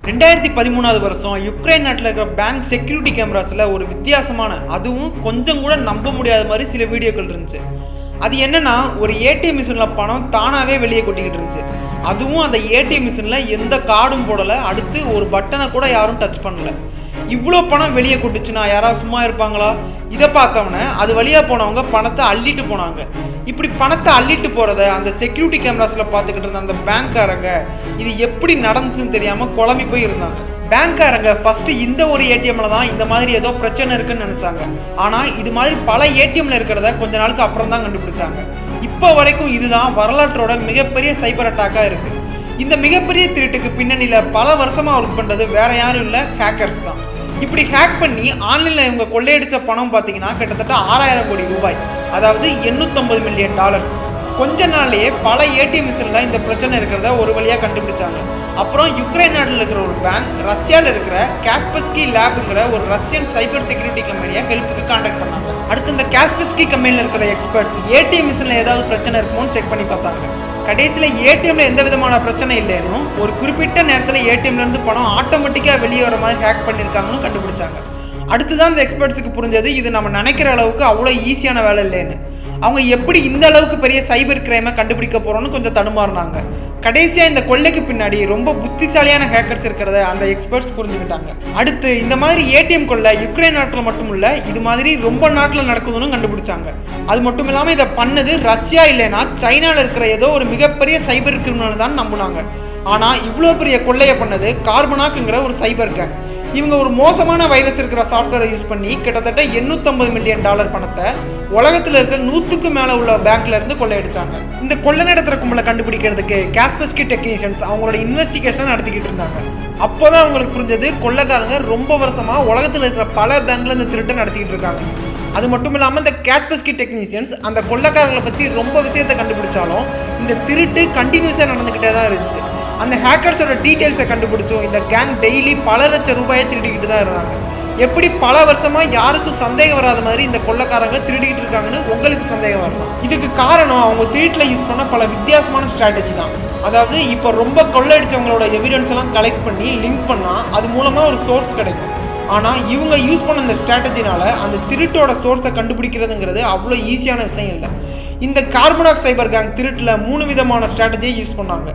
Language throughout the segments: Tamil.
2013வது வருஷம் யுக்ரைன் நாட்டில் இருக்கிற பேங்க் செக்யூரிட்டி கேமராஸில் ஒரு வித்தியாசமான, அதுவும் கொஞ்சம் கூட நம்ப முடியாத மாதிரி சில வீடியோக்கள் இருந்துச்சு. அது என்னன்னா, ஒரு ஏடிஎம் மிஷினில் பணம் தானாகவே வெளியே கொட்டிக்கிட்டு இருந்துச்சு. அதுவும் அந்த ஏடிஎம் மிஷினில் எந்த கார்டும் போடலை, அடுத்து ஒரு பட்டனை கூட யாரும் டச் பண்ணலை. இவ்வளோ பணம் வெளியே கொட்டுச்சுன்னா யாராவது சும்மா இருப்பாங்களா? இதை பார்த்தவொடனே அது வழியாக போனவங்க பணத்தை அள்ளிட்டு போனாங்க. இப்படி பணத்தை அள்ளிட்டு போகிறத அந்த செக்யூரிட்டி கேமராஸில் பார்த்துக்கிட்டு இருந்த அந்த பேங்க்காரங்க இது எப்படி நடந்துச்சுன்னு தெரியாமல் குழம்பி போய் இருந்தாங்க. பேங்க்காரங்க ஃபஸ்ட்டு இந்த ஒரு ஏடிஎம்ல தான் இந்த மாதிரி ஏதோ பிரச்சனை இருக்குன்னு நினச்சாங்க. ஆனால் இது மாதிரி பல ஏடிஎம்ல இருக்கிறத கொஞ்ச நாளுக்கு அப்புறம் தான் கண்டுபிடிச்சாங்க. இப்போ வரைக்கும் இதுதான் வரலாற்றோட மிகப்பெரிய சைபர் அட்டாக்காக இருக்குது. இந்த மிகப்பெரிய திருட்டுக்கு பின்னணியில் பல வருஷமாக ஒர்க் பண்ணுறது வேற யாரும் இல்லை, ஹேக்கர்ஸ் தான். இப்படி ஹேக் பண்ணி ஆன்லைனில் இவங்க கொள்ளையடித்த பணம் பார்த்தீங்கன்னா கிட்டத்தட்ட 6000 கோடி ரூபாய், அதாவது $850 மில்லியன். கொஞ்ச நாள்லேயே பல ஏடிஎம் மிஷினில் இந்த பிரச்சனை இருக்கிறத ஒரு வழியாக கண்டுபிடிச்சாங்க. அப்புறம் யுக்ரைன் நாட்டில் இருக்கிற ஒரு பேங்க் ரஷ்யாவில் இருக்கிற காஸ்பர்ஸ்கி லேப்ங்கிற ஒரு ரஷ்யன் சைபர் செக்யூரிட்டி கம்பெனியை ஹெல்ப்புக்கு கான்டாக்ட் பண்ணாங்க. அடுத்து இந்த காஸ்பர்ஸ்கி கம்பெனியில் இருக்கிற எக்ஸ்பர்ட்ஸ் ஏடிஎம் மிஷினில் ஏதாவது பிரச்சனை இருக்குமோன்னு செக் பண்ணி பார்த்தாங்க. கடைசியில் ஏடிஎம்ல எந்த விதமான பிரச்சனை இல்லைன்னு, ஒரு குறிப்பிட்ட நேரத்தில் ஏடிஎம்லேருந்து பணம் ஆட்டோமேட்டிக்காக வெளியே வர மாதிரி ஹேக் பண்ணியிருக்காங்கன்னு கண்டுபிடிச்சாங்க. அடுத்துதான் இந்த எக்ஸ்பர்ட்ஸுக்கு புரிஞ்சது இது நம்ம நினைக்கிற அளவுக்கு அவ்வளோ ஈஸியான வேலை இல்லைன்னு. அவங்க எப்படி இந்த அளவுக்கு பெரிய சைபர் கிரைமை கண்டுபிடிக்க போகிறோன்னு கொஞ்சம் தடுமாறினாங்க. கடைசியாக இந்த கொள்ளைக்கு பின்னாடி ரொம்ப புத்திசாலியான ஹேக்கர்ஸ் இருக்கிறத அந்த எக்ஸ்பர்ட்ஸ் புரிஞ்சுக்கிட்டாங்க. அடுத்து இந்த மாதிரி ஏடிஎம் கொள்ளை யுக்ரைன் நாட்டில் மட்டும் இல்லை, இது மாதிரி ரொம்ப நாட்டில் நடக்குதுன்னு கண்டுபிடிச்சாங்க. அது மட்டும் இல்லாமல் இதை பண்ணது ரஷ்யா இல்லைன்னா சைனாவில் இருக்கிற ஏதோ ஒரு மிகப்பெரிய சைபர் கிரிமினல் தான் நம்பினாங்க. ஆனால் இவ்வளோ பெரிய கொள்ளையை பண்ணது கார்பனாக்குங்கிற ஒரு சைபர் கேங். இவங்க ஒரு மோசமான வைரஸ் இருக்கிற சாஃப்ட்வேரை யூஸ் பண்ணி கிட்டத்தட்ட $850 மில்லியன் பணத்தை உலகத்தில் இருக்கிற 100க்கும் மேலே உள்ள பேங்க்ல இருந்து கொள்ளையடிச்சாங்க. இந்த கொள்ளை நடத்துகிற கும்பலை கண்டுபிடிக்கிறதுக்கு காஸ்பர்ஸ்கி டெக்னீஷியன்ஸ் அவங்களோட இன்வெஸ்டிகேஷன் நடத்திக்கிட்டு இருந்தாங்க. அப்போதான் அவங்களுக்கு புரிஞ்சது கொள்ளைக்காரங்க ரொம்ப வருஷமா உலகத்தில் இருக்கிற பல பேங்க்ல இந்த திருட்டை நடத்திக்கிட்டு இருக்காங்க. அது மட்டும் இல்லாமல் இந்த காஸ்பர்ஸ்கி டெக்னீஷியன்ஸ் அந்த கொள்ளைக்காரங்களை பற்றி ரொம்ப விஷயத்தை கண்டுபிடிச்சாலும் இந்த திருட்டு கண்டினியூஸாக நடந்துக்கிட்டே தான் இருந்துச்சு. அந்த ஹேக்கர்ஸோட டீட்டெயில்ஸை கண்டுபிடிச்சோம் இந்த கேங் டெய்லி பல லட்சம் ரூபாயை திருடிக்கிட்டு தான் இருந்தாங்க. எப்படி பல வருஷமாக யாருக்கும் சந்தேகம் வராத மாதிரி இந்த கொள்ளைக்காரங்க திருடிக்கிட்டு இருக்காங்கன்னு உங்களுக்கு சந்தேகம் வரலாம். இதுக்கு காரணம் அவங்க திருட்டில் யூஸ் பண்ண பல வித்தியாசமான ஸ்ட்ராட்டஜி தான். அதாவது இப்போ ரொம்ப கொள்ளையடிச்சவங்களோட எவிடன்ஸ் எல்லாம் கலெக்ட் பண்ணி லிங்க் பண்ணால் அது மூலமாக ஒரு சோர்ஸ் கிடைக்கும். ஆனால் இவங்க யூஸ் பண்ண இந்த ஸ்ட்ராட்டஜினால அந்த திருட்டோட சோர்ஸை கண்டுபிடிக்கிறதுங்கிறது அவ்வளோ ஈஸியான விஷயம் இல்லை. இந்த கார்பனாக் சைபர் கேங் திருட்டில் 3 விதமான ஸ்ட்ராட்டஜியை யூஸ் பண்ணாங்க.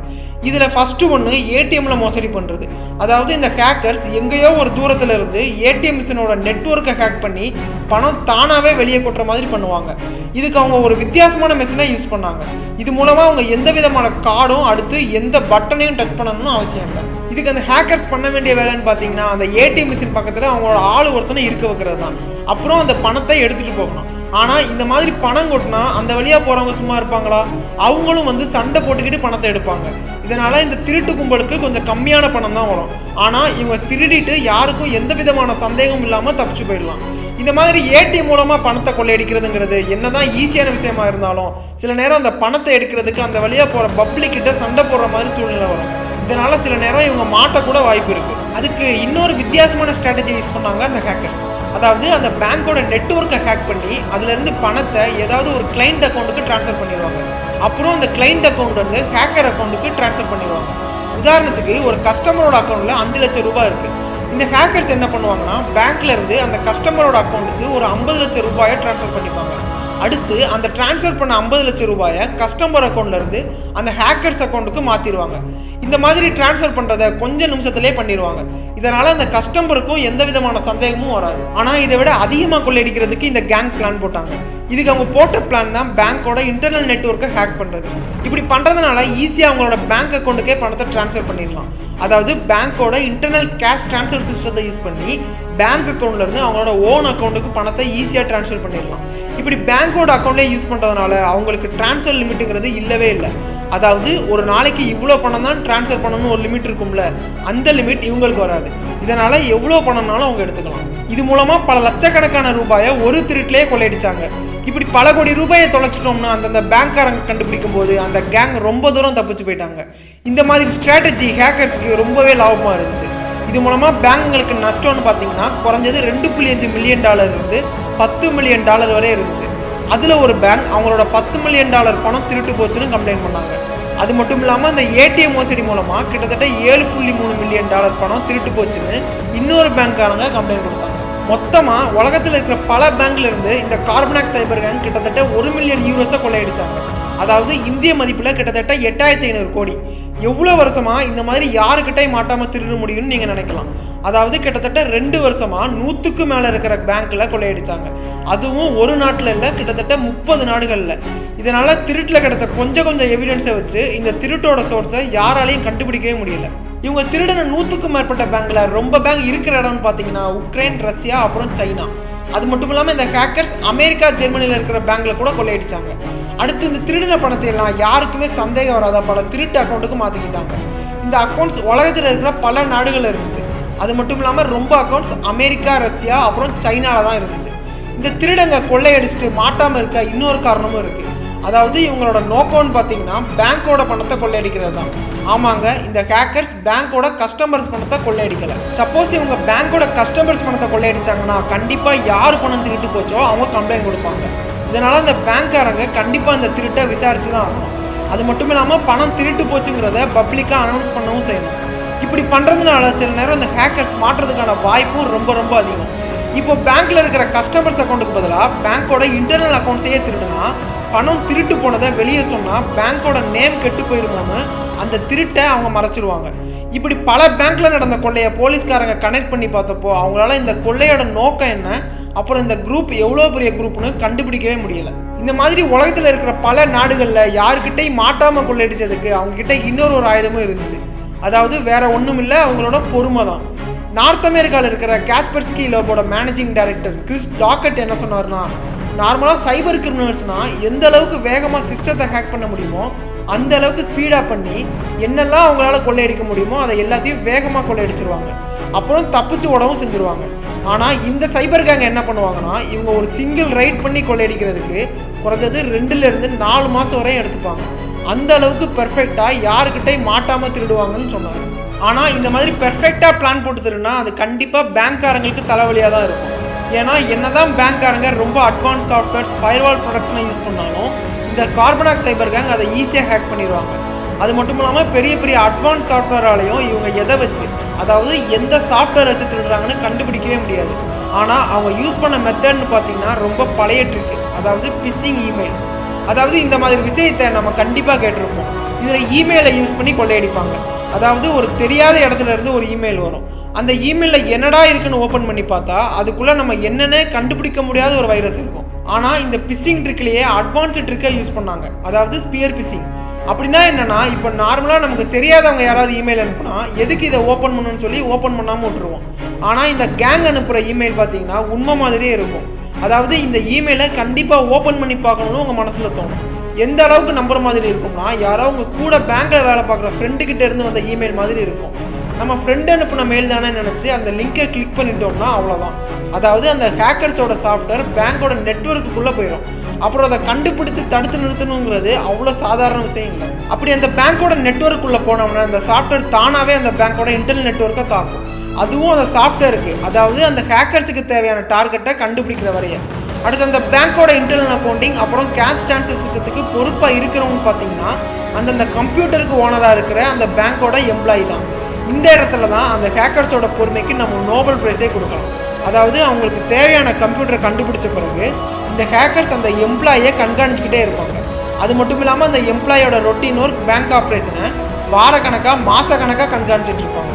இதில் ஃபஸ்ட்டு ஒன்று ஏடிஎம்ல மோசடி பண்ணுறது. அதாவது இந்த ஹேக்கர்ஸ் எங்கேயோ ஒரு தூரத்தில் இருந்து ஏடிஎம் மிஷினோட நெட்வொர்க்கை ஹேக் பண்ணி பணம் தானாகவே வெளியே கொட்டுற மாதிரி பண்ணுவாங்க. இதுக்கு அவங்க ஒரு வித்தியாசமான மிஷினை யூஸ் பண்ணாங்க. இது மூலமாக அவங்க எந்த விதமான கார்டும் அடுத்து எந்த பட்டனையும் டச் பண்ணணும்னு அவசியம் இல்லை. இதுக்கு அந்த ஹேக்கர்ஸ் பண்ண வேண்டிய வேலைன்னு பார்த்தீங்கன்னா அந்த ஏடிஎம் மிஷின் பக்கத்தில் அவங்களோட ஆள் ஒருத்தனை இருக்க வைக்கிறது தான். அப்புறம் அந்த பணத்தை எடுத்துகிட்டு போகணும். ஆனால் இந்த மாதிரி பணம் கொட்டினா அந்த வழியாக போகிறவங்க சும்மா இருப்பாங்களா? அவங்களும் வந்து சண்டை போட்டுக்கிட்டு பணத்தை எடுப்பாங்க. இதனால் இந்த திருட்டு கும்பலுக்கு கொஞ்சம் கம்மியான பணம் தான் வரும். ஆனால் இவங்க திருடிட்டு யாருக்கும் எந்த விதமான சந்தேகமும் இல்லாமல் தப்பிச்சு போயிடலாம். இந்த மாதிரி ஏடிஎம் மூலமாக பணத்தை கொள்ளையடிக்கிறதுங்கிறது என்னதான் ஈஸியான விஷயமா இருந்தாலும் சில நேரம் அந்த பணத்தை எடுக்கிறதுக்கு அந்த வழியாக போகிற பப்ளிக்கிட்ட சண்டை போடுற மாதிரி சூழ்நிலை வரும். இதனால் சில நேரம் இவங்க மாட்டக்கூட வாய்ப்பு இருக்குது. அதுக்கு இன்னொரு வித்தியாசமான ஸ்ட்ராட்டஜி யூஸ் பண்ணாங்க அந்த ஹேக்கர்ஸ். அதாவது அந்த பேங்கோட நெட்வொர்க்கை ஹேக் பண்ணி அதுலேருந்து பணத்தை ஏதாவது ஒரு கிளைண்ட் அக்கௌண்ட்டுக்கு ட்ரான்ஸ்ஃபர் பண்ணிடுவாங்க. அப்புறம் அந்த கிளைண்ட் அக்கௌண்ட் வந்து ஹேக்கர் அக்கௌண்ட்டுக்கு ட்ரான்ஸ்ஃபர் பண்ணிடுவாங்க. உதாரணத்துக்கு ஒரு கஸ்டமரோட அக்கௌண்ட்டில் 5 லட்சம் ரூபாய் இருக்குது. இந்த ஹேக்கர்ஸ் என்ன பண்ணுவாங்கன்னா பேங்க்ல இருந்து அந்த கஸ்டமரோட அக்கௌண்ட்டுக்கு ஒரு 50 லட்சம் ரூபாயை ட்ரான்ஸ்ஃபர் பண்ணிப்பாங்க. அடுத்து அந்த ட்ரான்ஸ்ஃபர் பண்ண 50 லட்சம் ரூபாயை கஸ்டமர் அக்கௌண்ட்லேருந்து அந்த ஹேக்கர்ஸ் அக்கௌண்ட்டுக்கு மாற்றிடுவாங்க. இந்த மாதிரி ட்ரான்ஸ்ஃபர் பண்ணுறதை கொஞ்சம் நிமிஷத்துலேயே பண்ணிடுவாங்க. இதனால் அந்த கஸ்டமருக்கும் எந்த விதமான சந்தேகமும் வராது. ஆனால் இதை விட அதிகமாக கொள்ளையடிக்கிறதுக்கு இந்த கேங் பிளான் போட்டாங்க. இதுக்கு அவங்க போட்ட பிளான் தான் பேங்க்கோட இன்டர்னல் நெட்வொர்க்கை ஹேக் பண்ணுறது. இப்படி பண்ணுறதுனால ஈஸியாக அவங்களோட பேங்க் அக்கௌண்ட்டுக்கே பணத்தை ட்ரான்ஸ்ஃபர் பண்ணிடலாம். அதாவது பேங்க்கோட இன்டர்னல் கேஷ் ட்ரான்ஸ்ஃபர் சிஸ்டத்தை யூஸ் பண்ணி பேங்க் அக்கௌண்ட்லேருந்து அவங்களோட ஓன் அக்கௌண்ட்டுக்கு பணத்தை ஈஸியாக ட்ரான்ஸ்ஃபர் பண்ணிடலாம். இப்படி பேங்க்கோட அக்கௌண்ட்லேயே யூஸ் பண்ணுறதுனால அவங்களுக்கு ட்ரான்ஸ்ஃபர் லிமிட்டுங்கிறது இல்லவே இல்லை. அதாவது ஒரு நாளைக்கு இவ்வளோ பணம் தான் ட்ரான்ஸ்ஃபர் பண்ணணும்னு ஒரு லிமிட் இருக்கும்ல, அந்த லிமிட் இவங்களுக்கு வராது. இதனால் எவ்வளோ பணம்னாலும் அவங்க எடுத்துக்கலாம். இது மூலமாக பல லட்சக்கணக்கான ரூபாயை ஒரு திருட்டிலே கொள்ளையடிச்சாங்க. இப்படி பல கோடி ரூபாயை தொலைச்சிட்டோம்னா அந்தந்த பேங்க்காரங்க கண்டுபிடிக்கும் போது அந்த கேங் ரொம்ப தூரம் தப்பிச்சு போயிட்டாங்க. இந்த மாதிரி ஸ்ட்ராட்டஜி ஹேக்கர்ஸ்க்கு ரொம்பவே லாபமாக இருந்துச்சு. இது மூலமாக பேங்குங்களுக்கு நஷ்டம்னு பார்த்தீங்கன்னா குறைஞ்சது $2.5 மில்லியன் இருந்து $10 மில்லியன் வரை இருந்துச்சு. அதில் ஒரு பேங்க் அவங்களோட $10 மில்லியன் பணம் திருட்டு போச்சுன்னு கம்ப்ளைண்ட் பண்ணாங்க. அது மட்டும் இல்லாமல் அந்த ஏடிஎம் மோசடி மூலமாக கிட்டத்தட்ட $7.3 மில்லியன் பணம் திருட்டு போச்சுன்னு இன்னொரு பேங்க்காரங்க கம்ப்ளைண்ட் கொடுத்தாங்க. மொத்தமாக உலகத்தில் இருக்கிற பல பேங்க்ல இருந்து இந்த கார்பனாக் சைபர் கேங் கிட்டத்தட்ட 1 மில்லியன் யூரோஸை கொள்ளையடிச்சாங்க. அதாவது இந்திய மதிப்பில் கிட்டத்தட்ட 8,500 கோடி. எவ்வளோ வருஷமாக இந்த மாதிரி யாருக்கிட்டையும் மாட்டாமல் திருட முடியும்னு நீங்கள் நினைக்கலாம். அதாவது கிட்டத்தட்ட 2 வருஷமாக 100க்கு மேலே இருக்கிற பேங்க்கில் கொள்ளையடிச்சாங்க. அதுவும் ஒரு நாட்டில் இல்லை, கிட்டத்தட்ட 30 நாடுகளில். இதனால் திருட்டில் கிடைச்ச கொஞ்சம் எவிடன்ஸை வச்சு இந்த திருட்டோட சோர்ஸை யாராலையும் கண்டுபிடிக்கவே முடியல. இவங்க திருடின 100க்கும் மேற்பட்ட பேங்க்கில் ரொம்ப பேங்க் இருக்கிற இடம்னு பார்த்தீங்கன்னா உக்ரைன், ரஷ்யா, அப்புறம் சைனா. அது மட்டும் இல்லாமல் இந்த ஹேக்கர்ஸ் அமெரிக்கா, ஜெர்மனியில் இருக்கிற பேங்க்கில் கூட கொள்ளையடிச்சாங்க. அடுத்து இந்த திருடின பணத்தை எல்லாம் யாருக்குமே சந்தேகம் வராத பல திருட்டு அக்கௌண்ட்டுக்கு மாற்றிக்கிட்டாங்க. இந்த அக்கௌண்ட்ஸ் உலகத்தில் இருக்கிற பல நாடுகளில் இருந்துச்சு. அது மட்டும் இல்லாமல் ரொம்ப அக்கௌண்ட்ஸ் அமெரிக்கா, ரஷ்யா, அப்புறம் சைனாவில் தான் இருந்துச்சு. இந்த திருடங்க கொள்ளையடிச்சிட்டு மாட்டாமல் இருக்க இன்னொரு காரணமும் இருக்குது. அதாவது இவங்களோட நோக்கம்னு பார்த்தீங்கன்னா பேங்க்கோட பணத்தை கொள்ளையடிக்கிறது தான். ஆமாங்க, இந்த ஹேக்கர்ஸ் பேங்க்கோட கஸ்டமர்ஸ் பணத்தை கொள்ளையடிக்கலை. சப்போஸ் இவங்க பேங்க்கோட கஸ்டமர்ஸ் பணத்தை கொள்ளையடிச்சாங்கன்னா கண்டிப்பாக யார் பணம் திருட்டு போச்சோ அவங்க கம்ப்ளைண்ட் கொடுப்பாங்க. இதனால் அந்த பேங்க்காரங்க கண்டிப்பாக இந்த திருட்டை விசாரித்து தான் ஆகணும். அது மட்டும் இல்லாமல் பணம் திருட்டு போச்சுங்கிறத பப்ளிக்காக அனௌன்ஸ் பண்ணவும் செய்யணும். இப்படி பண்ணுறதுனால சில நேரம் இந்த ஹேக்கர்ஸ் மாட்டுறதுக்கான வாய்ப்பும் ரொம்ப அதிகம். இப்போ பேங்க்கில் இருக்கிற கஸ்டமர்ஸ் அக்கௌண்ட்டுக்கு பதிலாக பேங்க்கோட இன்டர்னல் அக்கௌண்ட்ஸையே திருடுனா பணம் திருட்டு போனதை வெளியே சொன்னால் பேங்க்கோட நேம் கெட்டு போயிருமோன்னு அந்த திருட்டை அவங்க மறைச்சிருவாங்க. இப்படி பல பேங்க்கில் நடந்த கொள்ளையை போலீஸ்காரங்க கனெக்ட் பண்ணி பார்த்தப்போ அவங்களால இந்த கொள்ளையோட நோக்கம் என்ன, அப்புறம் இந்த குரூப் எவ்வளோ பெரிய குரூப்னு கண்டுபிடிக்கவே முடியலை. இந்த மாதிரி உலகத்தில் இருக்கிற பல நாடுகளில் யாருக்கிட்டையும் மாட்டாமல் கொள்ளையடிச்சதுக்கு அவங்கக்கிட்ட இன்னொரு ஆயுதமும் இருந்துச்சு. அதாவது வேற ஒன்றும் இல்லை, அவங்களோட பொறுமை தான். நார்த் அமெரிக்காவில் இருக்கிற காஸ்பர்ஸ்கி லேபோட மேனேஜிங் டைரக்டர் கிறிஸ் டாக்கெட் என்ன சொன்னார்னா, நார்மலாக சைபர் கிரிமினல்ஸ்னால் எந்த அளவுக்கு வேகமாக சிஸ்டத்தை ஹேக் பண்ண முடியுமோ அந்த அளவுக்கு ஸ்பீடாக பண்ணி என்னெல்லாம் அவங்களால கொள்ளையடிக்க முடியுமோ அதை எல்லாத்தையும் வேகமாக கொள்ளையடிச்சிருவாங்க. அப்புறம் தப்பிச்சு ஓடவும் செஞ்சுருவாங்க. ஆனால் இந்த சைபர் கேங் என்ன பண்ணுவாங்கன்னா, இவங்க ஒரு சிங்கிள் ரைட் பண்ணி கொள்ளையடிக்கிறதுக்கு குறைஞ்சது 2லேருந்து 4 மாதம் வரையும் எடுத்துப்பாங்க. அந்த அளவுக்கு பெர்ஃபெக்டாக யாருக்கிட்டையும் மாட்டாமல் திருடுவாங்கன்னு சொன்னாங்க. ஆனால் இந்த மாதிரி பெர்ஃபெக்டாக பிளான் போட்டு திருடுனா அது கண்டிப்பாக பேங்க்காரங்களுக்கு தலைவலியாக தான் இருக்கும். ஏன்னா என்னதான் பேங்க்காரங்க ரொம்ப அட்வான்ஸ் சாஃப்ட்வேர்ஸ், ஃபயர்வால் ப்ரொடக்ஷனை யூஸ் பண்ணாலும் இந்த கார்பனாக் சைபர் கேங் அதை ஈஸியாக ஹேக் பண்ணிடுவாங்க. அது மட்டும் இல்லாமல் பெரிய அட்வான்ஸ் சாஃப்ட்வேராலையும் இவங்க எதை வச்சு, அதாவது எந்த சாஃப்ட்வேர் வச்சு திருடுறாங்கன்னு கண்டுபிடிக்கவே முடியாது. ஆனால் அவங்க யூஸ் பண்ண மெத்தட்னு பார்த்தீங்கன்னா ரொம்ப பழைய ட்ரிக்கு, அதாவது பிஸ்ஸிங் இமெயில். அதாவது இந்த மாதிரி விஷயத்தை நம்ம கண்டிப்பாக கேட்டிருப்போம். இதில் இமெயிலை யூஸ் பண்ணி கொள்ளையடிப்பாங்க. அதாவது ஒரு தெரியாத இடத்துல இருந்து ஒரு இமெயில் வரும். அந்த இமெயிலில் என்னடா இருக்குன்னு ஓப்பன் பண்ணி பார்த்தா அதுக்குள்ளே நம்ம என்னென்ன கண்டுபிடிக்க முடியாத ஒரு வைரஸ் இருக்கும். ஆனால் இந்த பிஸ்ஸிங் ட்ரிக்லேயே அட்வான்ஸ்டு ட்ரிக்கை யூஸ் பண்ணாங்க, அதாவது ஸ்பியர் பிஸ்ஸிங். அப்படின்னா என்னன்னா, இப்போ நார்மலாக நமக்கு தெரியாதவங்க யாராவது இமெயில் அனுப்புனா எதுக்கு இதை ஓப்பன் பண்ணணும்னு சொல்லி ஓப்பன் பண்ணாமல் விட்டுருவோம். ஆனால் இந்த கேங் அனுப்புகிற இமெயில் பார்த்தீங்கன்னா உண்மை மாதிரியே இருக்கும். அதாவது இந்த இமெயிலை கண்டிப்பாக ஓப்பன் பண்ணி பார்க்கணும்னு உங்கள் மனசில் தோணும். எந்த அளவுக்கு நம்புற மாதிரி இருக்கும்னா, யாரோ உங்கள் கூட பேங்க்கில் வேலை பார்க்குற ஃப்ரெண்டுக்கிட்ட இருந்து வந்த இமெயில் மாதிரி இருக்கும். நம்ம ஃப்ரெண்டு அனுப்புன மெயில் தானே நினச்சி அந்த லிங்கை கிளிக் பண்ணிட்டோம்னா அவ்வளோதான். அதாவது அந்த ஹேக்கர்ஸோட சாஃப்ட்வேர் பேங்க்கோட நெட்வொர்க்குள்ளே போயிடும். அப்புறம் அதை கண்டுபிடித்து தடுத்து நிறுத்தணுங்கிறது அவ்வளோ சாதாரண விஷயம் இல்லை. அப்படி அந்த பேங்க்கோட நெட்வொர்க்குள்ளே போனோம்னா அந்த சாஃப்ட்வேர் தானாகவே அந்த பேங்க்கோட இன்டர்னல் நெட்வொர்க்கை தாக்கும். அதுவும் அந்த சாஃப்ட்வேருக்கு, அதாவது அந்த ஹேக்கர்ஸுக்கு தேவையான டார்கெட்டை கண்டுபிடிக்கிற வரைய. அடுத்து அந்த பேங்க்கோட இன்டர்னல் அக்கௌண்டிங் அப்புறம் கேஷ் ட்ரான்ஸ்ஃபர் சிஸ்டத்துக்கு பொறுப்பாக இருக்கிறவங்க பார்த்தீங்கன்னா அந்த கம்ப்யூட்டருக்கு ஓனராக இருக்கிற அந்த பேங்க்கோட எம்ப்ளாயி தான். இந்த இடத்துல தான் அந்த ஹேக்கர்ஸோட பொறுமைக்கு நம்ம நோபல் ப்ரைஸே கொடுக்கலாம். அதாவது அவங்களுக்கு தேவையான கம்ப்யூட்டரை கண்டுபிடிச்ச பிறகு இந்த ஹேக்கர்ஸ் அந்த எம்ப்ளாயை கண்காணிச்சுக்கிட்டே இருப்பாங்க. அது மட்டும் இல்லாமல் அந்த எம்ப்ளாயோட ரொட்டீன் ஒர்க், பேங்க் ஆப்ரேஷனை வாரக்கணக்காக மாதக்கணக்காக கண்காணிச்சிட்டு இருப்பாங்க.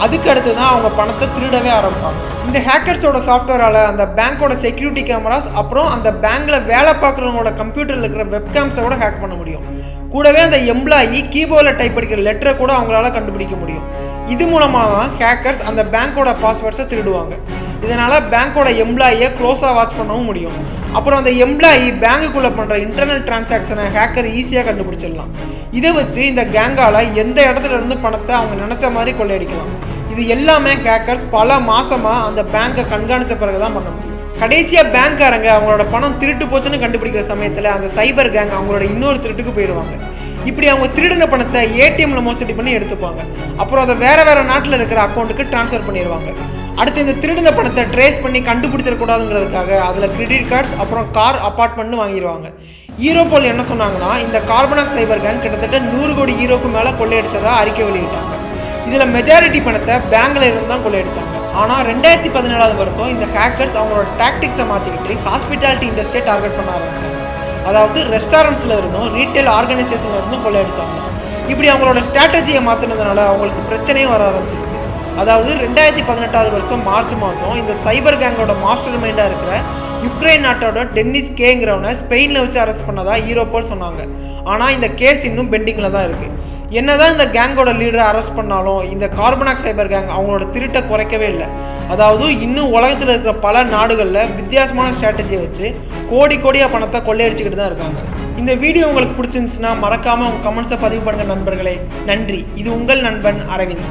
அதுக்கு அடுத்து தான் அவங்க பணத்தை திருடவே ஆரம்பிப்பாங்க. இந்த ஹேக்கர்ஸோட சாஃப்ட்வேரால் அந்த பேங்க்கோட செக்யூரிட்டி கேமராஸ் அப்புறம் அந்த பேங்க்கில் வேலை பார்க்குறவங்களோட கம்ப்யூட்டரில் இருக்கிற வெப்கேம்ஸை கூட ஹேக் பண்ண முடியும். கூடவே அந்த எம்ப்ளாயி கீபோர்டில் டைப் அடிக்கிற லெட்டரை கூட அவங்களால கண்டுபிடிக்க முடியும். இது மூலமாக தான் ஹேக்கர்ஸ் அந்த பேங்க்கோட பாஸ்வேர்ட்ஸை திருடுவாங்க. இதனால் பேங்க்கோட எம்ப்ளாயியை க்ளோஸாக வாட்ச் பண்ணவும் முடியும். அப்புறம் அந்த எம்ப்ளாயி பேங்குக்குள்ளே பண்ணுற இன்டர்னல் டிரான்சாக்ஷனை ஹேக்கர் ஈஸியாக கண்டுபிடிச்சிடலாம். இதை வச்சு இந்த கேங்கால் எந்த இடத்துல இருந்து பணத்தை அவங்க நினச்ச மாதிரி கொள்ளையடிக்கலாம். இது எல்லாமே ஹேக்கர்ஸ் பல மாதமாக அந்த பேங்க்கை கண்காணித்த பிறகு தான் பண்ண முடியும். கடைசியாக பேங்க்காரங்க அவங்களோட பணம் திருட்டு போச்சுன்னு கண்டுபிடிக்கிற சமயத்தில் அந்த சைபர் கேங் அவங்களோட இன்னொரு திருட்டுக்கு போயிடுவாங்க. இப்படி அவங்க திருடின பணத்தை ஏடிஎம்ல மோசடி பண்ணி எடுத்துப்பாங்க. அப்புறம் அதை வேற நாட்டில் இருக்கிற அக்கௌண்ட்டுக்கு ட்ரான்ஸ்ஃபர் பண்ணிடுவாங்க. அடுத்து இந்த திருடின பணத்தை ட்ரேஸ் பண்ணி கண்டுபிடிச்சிடக்கூடாதுங்கிறதுக்காக அதில் கிரெடிட் கார்ட்ஸ் அப்புறம் கார், அப்பார்ட்மெண்ட்னு வாங்கிடுவாங்க. ஈரோபோல் என்ன சொன்னாங்கன்னா, இந்த கார்பனாக் சைபர் கேங் கிட்டத்தட்ட 100 கோடி ஈரோக்கு மேலே கொள்ளையடிச்சதா அறிக்கை வெளியிட்டாங்க. இதில் மெஜாரிட்டி பணத்தை பேங்க்ல இருந்து தான் கொள்ளையடிச்சாங்க. ஆனால் 2017 வருஷம் இந்த ஹேக்கர்ஸ் அவங்களோட டாக்டிக்ஸை மாற்றிக்கிட்டு ஹாஸ்பிட்டாலிட்டி இண்டஸ்ட்ரியை டார்கெட் பண்ண ஆரம்பிச்சாங்க. அதாவது ரெஸ்டாரண்ட்ஸில் இருந்தும் ரீட்டைல் ஆர்கனைசேஷனில் இருந்தும் கொள்ளையடிச்சாங்க. இப்படி அவங்களோட ஸ்ட்ராட்டஜியை மாற்றினதுனால அவங்களுக்கு பிரச்சனையும் வர ஆரம்பிச்சிருச்சு. அதாவது 2018 வருஷம் மார்ச் மாதம் இந்த சைபர் கேங்கோட மாஸ்டர் மைண்டாக இருக்கிற யுக்ரைன் நாட்டோட டென்னிஸ் கேங்கிறவனை ஸ்பெயினில் வச்சு அரெஸ்ட் பண்ணதா ஈரோப்போல் சொன்னாங்க. ஆனால் இந்த கேஸ் இன்னும் பெண்டிங்கில் தான் இருக்குது. என்னதான் இந்த கேங்கோட லீடரை அரெஸ்ட் பண்ணாலும் இந்த கார்பனாக் சைபர் கேங் அவங்களோட திருட்டை குறைக்கவே இல்லை. அதாவது இன்னும் உலகத்தில் இருக்கிற பல நாடுகளில் வித்தியாசமான ஸ்ட்ராட்டஜியை வச்சு கோடியாக பணத்தை கொள்ளையடிச்சுக்கிட்டு தான் இருக்காங்க. இந்த வீடியோ உங்களுக்கு பிடிச்சிருந்துச்சுன்னா மறக்காமல் உங்கள் கமெண்ட்ஸை பதிவு பண்ணுங்கள் நண்பர்களே. நன்றி. இது உங்கள் நண்பன் அரவிந்த்.